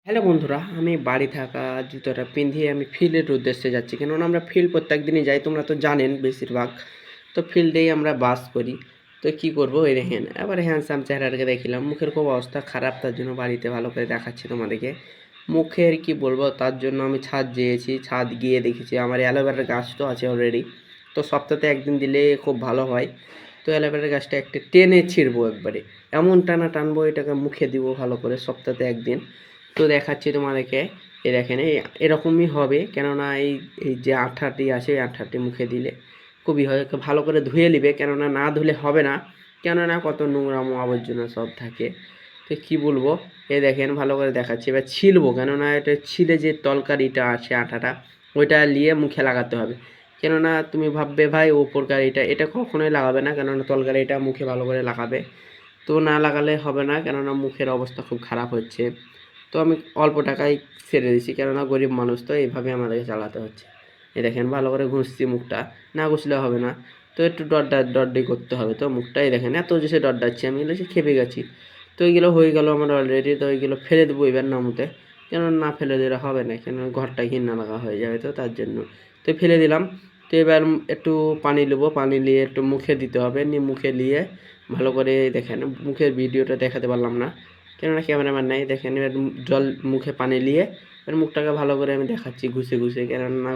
Hello বন্ধুরা, আমি বাড়ি থাকা জুতোটা পিঁধিয়ে আমি ফিল্ডের উদ্দেশ্যে যাচ্ছি। কেননা আমরা ফিল্ড প্রত্যেক দিনই যাই, তোমরা তো জানেন বেশিরভাগ। তো ফিল্ডেই আমরা বাস করি। তো কি করব, এই দেখেন এবার হ্যান্ডসাম চেহারাটাকে দেখিলাম, মুখের খুব অবস্থা খারাপ, তার জন্য বাড়িতে ভালো করে দেখাচ্ছি তোমাদেরকে। মুখের কি বলবো, তার জন্য আমি ছাদ গিয়েছি, ছাদ গিয়ে দেখেছি আমার অ্যালোভেরার গাছ তো আছে অলরেডি। তো সপ্তাহে একদিন দিলে খুব ভালো হয়। তো অ্যালোভেরার গাছটা একটা টেনে ছিঁড়বো একবারে, এমন টানা টানবো, এটাকে মুখে দিব ভালো করে সপ্তাহে একদিন। তো দেখাচ্ছি তোমাদেরকে। এই দেখেন এরকমই হবে, কেননা এই এই যে আঠাটি আছে, এই আঠাটি মুখে দিলে খুবই হয়। ভালো করে ধুয়ে নিবে, কেননা না ধুলে হবে না, কেননা কত নোংরা আবর্জনা সব থাকে। তো কী বলবো, এই দেখেন ভালো করে দেখাচ্ছি। এবার ছিলবো, কেননা এটা ছিলে যে তরকারিটা আছে আঠাটা, ওইটা নিয়ে মুখে লাগাতে হবে। কেননা তুমি ভাববে ভাই ওপরকার এটা কখনোই লাগাবে না, কেননা তরকারিটা মুখে ভালো করে লাগাবে। তো না লাগালে হবে না, কেননা মুখের অবস্থা খুব খারাপ হচ্ছে। তো আমি অল্প টাকায় ছেড়ে দিছি, কেননা গরিব মানুষ, তো এইভাবে আমাদেরকে চালাতে হচ্ছে। এই দেখেন ভালো করে ঘুষছি মুখটা, না ঘুষলে হবে না। তো একটু ডড্ডাই করতে হবে। তো মুখটাই দেখেন এত যে সে ডড্ডাচ্ছি, আমি এগুলো সে খেপে গেছি। তো এইগুলো হয়ে গেল আমার অলরেডি। তো এইগুলো ফেলে দেবো এবার নামুতে, কেন না ফেলে দিলে হবে না, কেন ঘরটা ঘিন্না লাগা হয়ে যাবে, তো তার জন্য। তো ফেলে দিলাম। তো এবার একটু পানি নেবো, পানি নিয়ে একটু মুখে দিতে হবে, নিয়ে মুখে নিয়ে ভালো করে দেখেন, মুখের ভিডিওটা দেখাতে পারলাম না, কেননা ক্যামেরাম্যান নাই। দেখেন এবার জল মুখে পানি নিয়ে এবার মুখটাকে ভালো করে আমি দেখাচ্ছি ঘুষে ঘুষে, কেননা